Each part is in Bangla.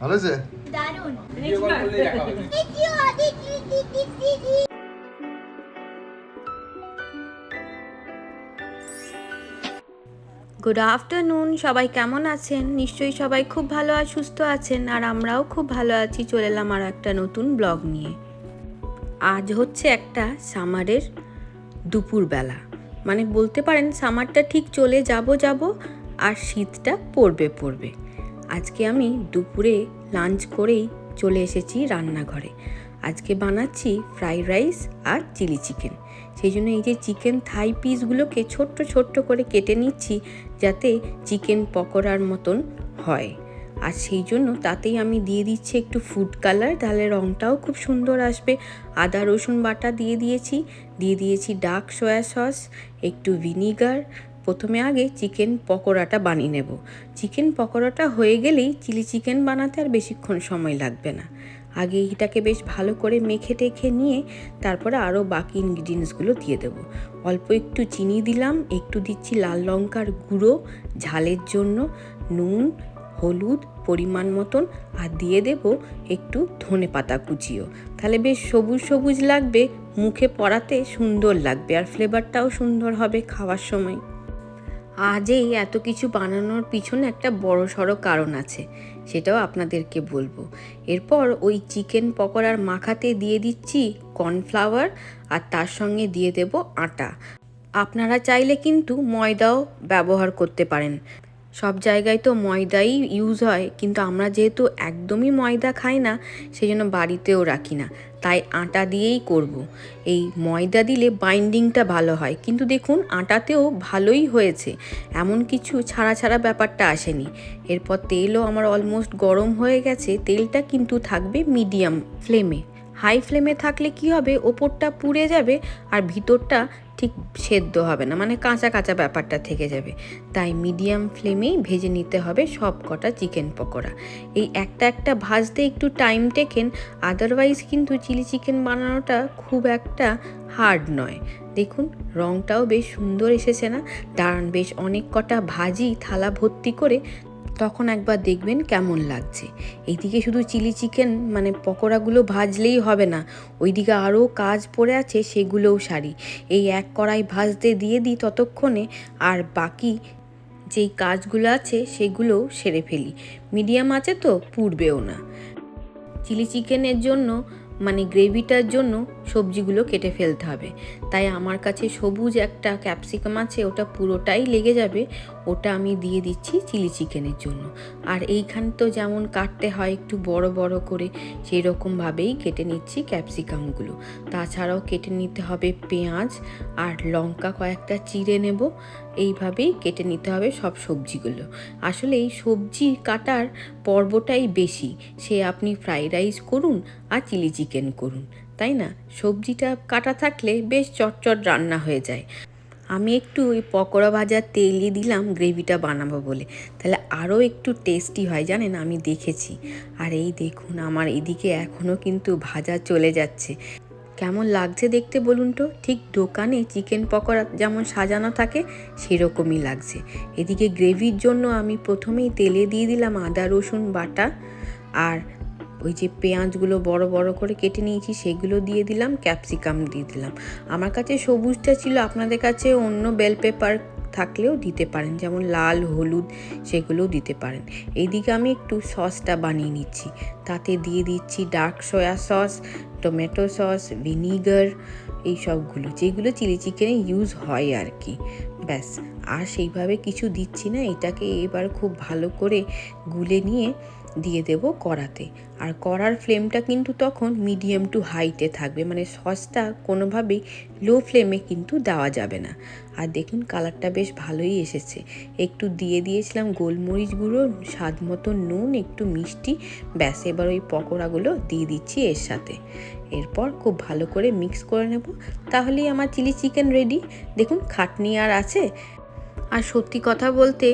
ভালো আছে? দারুণ। গুড আফটারনুন, সবাই কেমন আছেন? নিশ্চয়ই সবাই খুব ভালো আর সুস্থ আছেন, আর আমরাও খুব ভালো আছি। চলে এলাম আর একটা নতুন ব্লগ নিয়ে। আজ হচ্ছে একটা সামারের দুপুরবেলা, মানে বলতে পারেন সামারটা ঠিক চলে যাব আর শীতটা পড়বে। আজকে আমি দুপুরে লাঞ্চ করেই চলে এসেছি রান্নাঘরে। আজকে বানাচ্ছি ফ্রাইড রাইস আর চিলি চিকেন। সেই জন্য এই যে চিকেন থাই পিসগুলোকে ছোট্ট ছোট্ট করে কেটে নিচ্ছি, যাতে চিকেন পকোড়ার মতন হয়। আর সেই জন্য তাতেই আমি দিয়ে দিচ্ছি একটু ফুড কালার, তাহলে রঙটাও খুব সুন্দর আসবে। আদা রসুন বাটা দিয়ে দিয়েছি ডার্ক সয়া সস, একটু ভিনিগার। প্রথমে আগে চিকেন পকোড়াটা বানিয়ে নেব। চিকেন পকোড়াটা হয়ে গেলেই চিলি চিকেন বানাতে আর বেশিক্ষণ সময় লাগবে না। আগে এটাকে বেশ ভালো করে মেখে টেখে নিয়ে তারপরে আরও বাকি ইনগ্রিডিয়েন্টসগুলো দিয়ে দেবো। অল্প একটু চিনি দিলাম, একটু দিচ্ছি লাল লঙ্কার গুঁড়ো ঝালের জন্য, নুন, হলুদ পরিমাণ মতন, আর দিয়ে দেব একটু ধনেপাতা কুচিও। তাহলে বেশ সবুজ সবুজ লাগবে, মুখে পড়াতে সুন্দর লাগবে, আর ফ্লেভারটাও সুন্দর হবে খাওয়ার সময়। আজ এই এত কিছু বানানোর পিছনে একটা বড়সড় কারণ আছে, সেটাও আপনাদেরকে বলবো। এরপর ওই চিকেন পকোড়ার মাখাতে দিয়ে দিচ্ছি কর্নফ্লাওয়ার, আর তার সঙ্গে দিয়ে দেব আটা। আপনারা চাইলে কিন্তু ময়দাও ব্যবহার করতে পারেন। সব জায়গায় তো ময়দাই ইউজ হয়, কিন্তু আমরা যেহেতু একদমই ময়দা খাই না, সেই জন্য বাড়িতেও রাখি না, তাই আটা দিয়েই করব। এই ময়দা দিলে বাইন্ডিংটা ভালো হয়, কিন্তু দেখুন আটাতেও ভালোই হয়েছে, এমন কিছু ছাড়া ব্যাপারটা আসেনি। এরপর তেলও আমার অলমোস্ট গরম হয়ে গেছে। তেলটা কিন্তু থাকবে মিডিয়াম ফ্লেমে। হাই ফ্লেমে থাকলে কি হবে, ওপরটা পুড়ে যাবে আর ভিতরটা ঠিক সেদ্ধ হবে না, মানে কাঁচা কাঁচা ব্যাপারটা থেকে যাবে। তাই মিডিয়াম ফ্লেমেই ভেজে নিতে হবে সব কটা চিকেন পকোড়া। এই একটা ভাজতে একটু টাইম টেকেন, আদারওয়াইজ কিন্তু চিলি চিকেন বানানোটা খুব একটা হার্ড নয়। দেখুন রঙটাও বেশ সুন্দর এসেছে না? দাঁড়ান বেশ অনেক কটা ভাজি থালা ভর্তি করে, তখন একবার দেখবেন কেমন লাগছে। এইদিকে শুধু চিলি চিকেন মানে পকোড়াগুলো ভাজলেই হবে না, ওইদিকে আরও কাজ পড়ে আছে, সেগুলোও সারি। এই এক কড়াই ভাজতে দিয়ে দিই ততক্ষণে, আর বাকি যেই কাজগুলো আছে সেগুলোও সেরে ফেলি। মিডিয়াম আছে তো পুড়বেও না। চিলি চিকেনের জন্য মানে গ্রেভিটার জন্য সবজিগুলো কেটে ফেলতে হবে, তাই আমার কাছে সবুজ একটা ক্যাপসিকাম আছে, ওটা পুরোটাই লেগে যাবে, ওটা আমি দিয়ে দিচ্ছি চিলি চিকেনের জন্য। আর এইখান তো যেমন কাটতে হয় একটু বড় বড় করে, সেই রকমভাবেই কেটে নিচ্ছি ক্যাপসিকামগুলো। তাছাড়াও কেটে নিতে হবে পেঁয়াজ আর লঙ্কা কয়েকটা চিড়ে নেব। এইভাবেই কেটে নিতে হবে সব সবজিগুলো। আসলে এই সবজি কাটার পর্বটাই বেশি, সে আপনি ফ্রাইড রাইস করুন আর চিলি চিকেন করুন, তাই না? সবজিটা কাটা থাকলে বেশ চটচট রান্না হয়ে যায়। আমি একটু ওই পকোড়া ভাজার তেলই দিলাম গ্রেভিটা বানাবো বলে, তাহলে আরও একটু টেস্টি হয় জানেন, আমি দেখেছি। আর এই দেখুন আমার এদিকে এখনও কিন্তু ভাজা চলে যাচ্ছে। কেমন লাগছে দেখতে বলুন তো? ঠিক দোকানে চিকেন পকোড়া যেমন সাজানো থাকে সেরকমই লাগছে। এদিকে গ্রেভির জন্য আমি প্রথমেই তেলে দিয়ে দিলাম আদা রসুন বাটা, আর ওই যে পেঁয়াজগুলো বড় বড় করে কেটে নিয়েছি সেগুলো দিয়ে দিলাম, ক্যাপসিকাম দিয়ে দিলাম। আমার কাছে সবুজটা ছিল, আপনাদের কাছে অন্য বেল পেপার থাকলেও দিতে পারেন, যেমন লাল হলুদ সেগুলোও দিতে পারেন। এইদিকে আমি একটু সসটা বানিয়ে নিচ্ছি, তাতে দিয়ে দিচ্ছি dark soya sauce, tomato sauce, vinegar, এই সবগুলো যেগুলো চিলি চিকেনে ইউজ হয় আর কি। ব্যাস, আর সেইভাবে কিছু দিচ্ছি না। এটাকে এবার খুব ভালো করে গুলে নিয়ে দিয়ে দেব কড়াতে। আর কড়ার ফ্লেমটা কিন্তু তখন মিডিয়াম টু হাইতে থাকবে, মানে সসটা কোনোভাবেই লো ফ্লেমে কিন্তু দেওয়া যাবে না। আর দেখুন কালারটা বেশ ভালোই এসেছে। একটু দিয়ে দিয়েছিলাম গোলমরিচ গুঁড়ো, স্বাদ মতো নুন, একটু মিষ্টি। ব্যাস, এবার ওই পকোড়াগুলো দিয়ে দিচ্ছি এর সাথে। এরপর খুব ভালো করে মিক্স করে নেব, তাহলেই আমার চিলি চিকেন রেডি। দেখুন খাটনি আর আছে। আর সত্যি কথা বলতে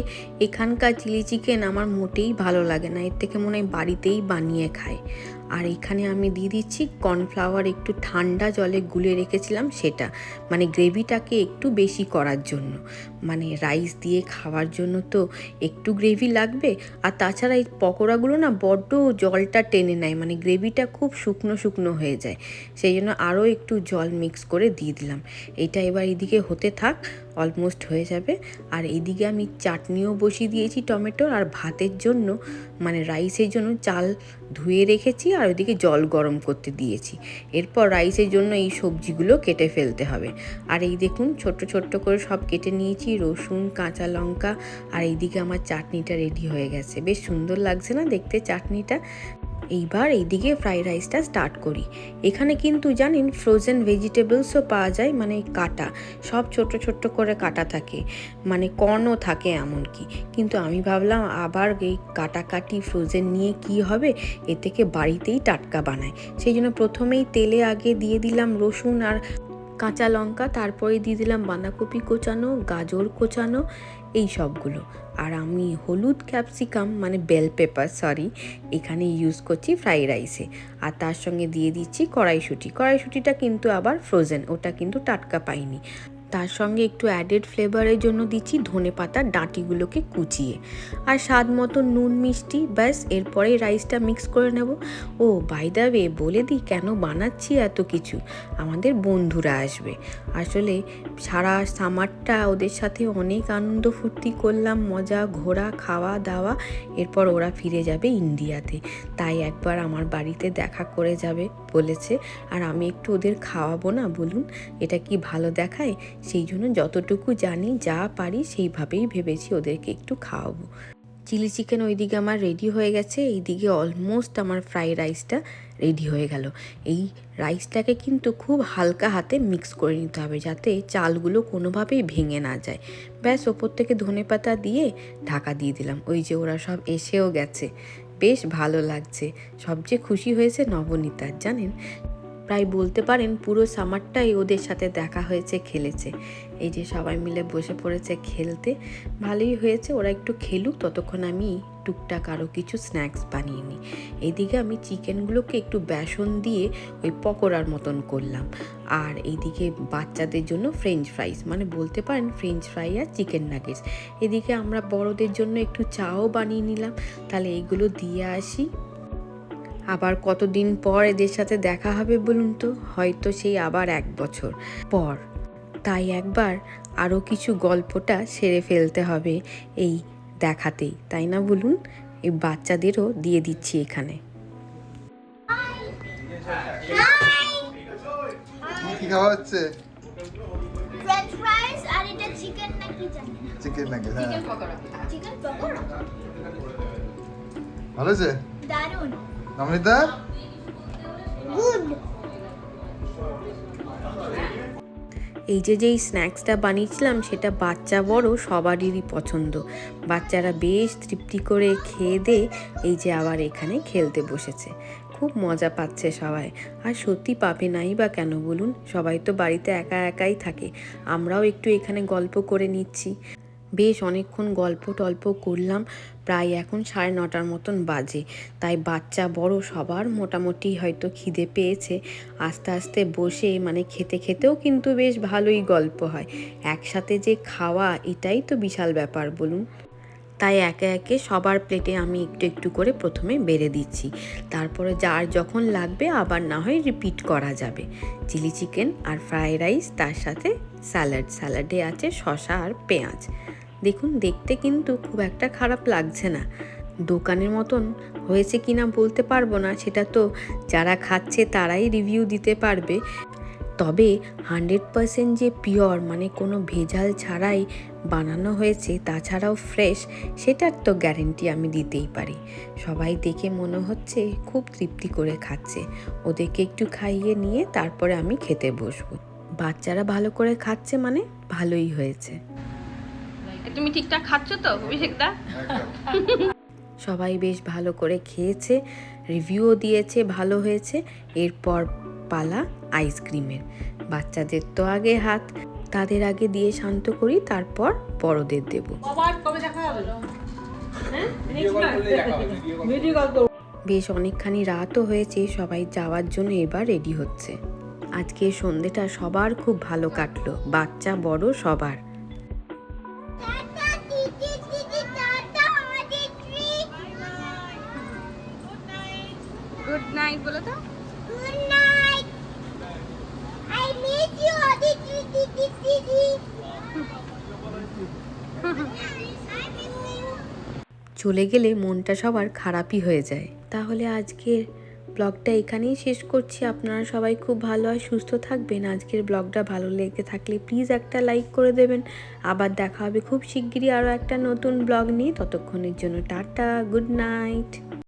এখানকার চিলি চিকেন আমার মোটেই ভালো লাগে না, এর থেকে মনে হয় বাড়িতেই বানিয়ে খায়। আর এখানে আমি দিয়ে দিচ্ছি কর্নফ্লাওয়ার, একটু ঠান্ডা জলে গুলে রেখেছিলাম সেটা, মানে গ্রেভিটাকে একটু বেশি করার জন্য। মানে রাইস দিয়ে খাওয়ার জন্য তো একটু গ্রেভি লাগবে, আর তাছাড়া এই পকোড়াগুলো না বড্ড জলটা টেনে নেয়, মানে গ্রেভিটা খুব শুকনো শুকনো হয়ে যায়, সেই জন্য আরও একটু জল মিক্স করে দিয়ে দিলাম। এটা এবার এদিকে হতে থাক, অলমোস্ট হয়ে যাবে। আর এইদিকে আমি চাটনিও বসিয়ে দিয়েছি টমেটোর, আর ভাতের জন্য মানে রাইসের জন্য চাল ধুয়ে রেখেছি, আর ওইদিকে জল গরম করতে দিয়েছি। এরপর রাইসের জন্য এই সবজিগুলো কেটে ফেলতে হবে। আর এই দেখুন ছোট্ট ছোট্ট করে সব কেটে নিয়েছি, রসুন, কাঁচা লঙ্কা, আর এইদিকে আমার চাটনিটা রেডি হয়ে গেছে। বেশ সুন্দর লাগছে না দেখতে চাটনিটা? এইবার এইদিকে ফ্রাইড রাইসটা স্টার্ট করি। এখানে কিন্তু জানেন ফ্রোজেন ভেজিটেবলসও পাওয়া যায়, মানে কাটা, সব ছোট ছোট্ট করে কাটা থাকে, মানে কর্নও থাকে এমনকি। কিন্তু আমি ভাবলাম আবার এই কাটাকাটি ফ্রোজেন নিয়ে কি হবে, এ থেকে বাড়িতেই টাটকা বানায়। সেই জন্য প্রথমেই তেলে আগে দিয়ে দিলাম রসুন আর কাঁচা লঙ্কা, তারপরে দিয়ে দিলাম বাঁধাকপি কোচানো, গাজর কোচানো, এই সবগুলো। আর আমি হলুদ ক্যাপসিকাম মানে বেল পেপার এখানে ইউজ করছি ফ্রাইড রাইসে। আর তার সঙ্গে দিয়ে দিচ্ছি কড়াইশুঁটিটা কিন্তু আবার ফ্রোজেন, ওটা কিন্তু টাটকা পাইনি। তার সঙ্গে একটু অ্যাডেড ফ্লেভারের জন্য দিচ্ছি ধনেপাতার ডাঁটিগুলোকে কুচিয়ে, আর স্বাদ মতো নুন মিষ্টি, ব্যাস। এরপরে রাইসটা মিক্স করে নেব। ও বাই দ্য ওয়ে বলে দিই কেন বানাচ্ছি এত কিছু, আমাদের বন্ধুরা আসবে। আসলে সারা সামারটা ওদের সাথে অনেক আনন্দ ফুর্তি করলাম, মজা, ঘোরা, খাওয়া দাওয়া। এরপর ওরা ফিরে যাবে ইন্ডিয়াতে, তাই একবার আমার বাড়িতে দেখা করে যাবে বলেছে। আর আমি একটু ওদের খাওয়াবো না বলুন, এটা কি ভালো দেখায়? সেই জন্য যতটুকু জানি, যা পারি সেইভাবেই ভেবেছি ওদেরকে একটু খাওয়াবো। চিলি চিকেন ওইদিকে আমার রেডি হয়ে গেছে, এইদিকে অলমোস্ট আমার ফ্রাইড রাইসটা রেডি হয়ে গেল। এই রাইসটাকে কিন্তু খুব হালকা হাতে মিক্স করে নিতে হবে, যাতে চালগুলো কোনোভাবেই ভেঙে না যায়। ব্যাস, ওপর থেকে ধনেপাতা দিয়ে ঢাকা দিয়ে দিলাম। ওই যে ওরা সব এসেও গেছে, বেশ ভালো লাগছে। সবচেয়ে খুশি হয়েছে নবনীতার, জানেন, প্রায় বলতে পারেন পুরো সামারটাই ওদের সাথে দেখা হয়েছে, খেলেছে। এই যে সবাই মিলে বসে পড়েছে খেলতে, ভালোই হয়েছে। ওরা একটু খেলুক, ততক্ষণ আমি টুকটাক আরও কিছু স্ন্যাক্স বানিয়ে নিই। এইদিকে আমি চিকেনগুলোকে একটু বেসন দিয়ে ওই পকোড়ার মতন করলাম, আর এইদিকে বাচ্চাদের জন্য ফ্রেঞ্চ ফ্রাইস, মানে বলতে পারেন ফ্রেঞ্চ ফ্রাই আর চিকেন নাগেটস। এদিকে আমরা বড়দের জন্য একটু চাও বানিয়ে নিলাম। তাহলে এইগুলো দিয়ে আসি। আবার কতদিন পর এদের সাথে দেখা হবে বলুন তো, হয়তো সেই আবার 1 বছর পর। তাই একবার আরও কিছু গল্পটা সেরে ফেলতে হবে এই দেখাতেই, তাই না বলুন? এই বাচ্চাদেরও দিয়ে দিচ্ছি এখানে। কি খাওয়া হচ্ছে? ফ্রেঞ্চ ফ্রাইস, আর এটা চিকেন নাকি জানি না। চিকেন নাকি? হ্যাঁ, চিকেন পকোড়া। ভালো আছে? দারুন। নমিতা গুড। এই যে যেই স্ন্যাক্সটা বানিয়েছিলাম সেটা বাচ্চা বড় সবারই পছন্দ। বাচ্চারা বেশ তৃপ্তি করে খেয়ে দিয়ে এই যে আবার এখানে খেলতে বসেছে, খুব মজা পাচ্ছে সবাই। আর সত্যি পাবে নাই বা কেন বলুন, সবাই তো বাড়িতে একা একাই থাকে, আমরাও একটু এখানে গল্প করে নিচ্ছি। বেশ অনেকক্ষণ গল্প টল্প করলাম, প্রায় এখন 9:30 মতন বাজে। তাই বাচ্চা বড় সবার মোটামুটি হয়তো খিদে পেয়েছে। আস্তে আস্তে বসে মানে খেতে খেতেও কিন্তু বেশ ভালোই গল্প হয়। একসাথে যে খাওয়া, এটাই তো বিশাল ব্যাপার বলুন। তাই একে একে সবার প্লেটে আমি একটু একটু করে প্রথমে বেড়ে দিচ্ছি, তারপরে যার যখন লাগবে আবার না হয় রিপিট করা যাবে। চিলি চিকেন আর ফ্রাইড রাইস, তার সাথে স্যালাডে আছে শসা আর পেঁয়াজ। দেখুন দেখতে কিন্তু খুব একটা খারাপ লাগছে না। দোকানের মতন হয়েছে কি না বলতে পারবো না, সেটা তো যারা খাচ্ছে তারাই রিভিউ দিতে পারবে। তবে 100% যে পিওর, মানে কোনো ভেজাল ছাড়াই বানানো হয়েছে, তাছাড়াও ফ্রেশ, সেটার তো গ্যারেন্টি আমি দিতেই পারি। সবাই দেখে মনে হচ্ছে খুব তৃপ্তি করে খাচ্ছে। ওদেরকে একটু খাইয়ে নিয়ে তারপরে আমি খেতে বসবো। বাচ্চারা ভালো করে খাচ্ছে মানে ভালোই হয়েছে। তুমি ঠিকঠাক খাচ্ছ তো অভিষেকদা? সবাই বেশ ভালো করে খেয়েছে, রিভিউও দিয়েছে ভালো হয়েছে। এরপর পালা আইসক্রিমের। বাচ্চাদের তো আগে হাত, তাদের আগে দিয়ে শান্ত করি, তারপর বড়দের দেব। বেশ অনেকখানি রাতও হয়েছে, সবাই যাওয়ার জন্য এবার রেডি হচ্ছে। আজকে সন্ধেটা সবার খুব ভালো কাটলো, বাচ্চা বড় সবার। গুড নাইট বলো তো। Good night. I miss you, Aditi. চলে গেলে মনটা সবার খারাপই হয়ে যায়। তাহলে আজকের ব্লগটা এখানেই শেষ করছি। আপনারা সবাই খুব ভালো আর সুস্থ থাকবেন। আজকের ব্লগটা ভালো লেগে থাকলে প্লিজ একটা লাইক করে দেবেন। আবার দেখা হবে খুব শিগগিরই আরও একটা নতুন ব্লগ নিয়ে। ততক্ষণের জন্য টাটা, গুড নাইট।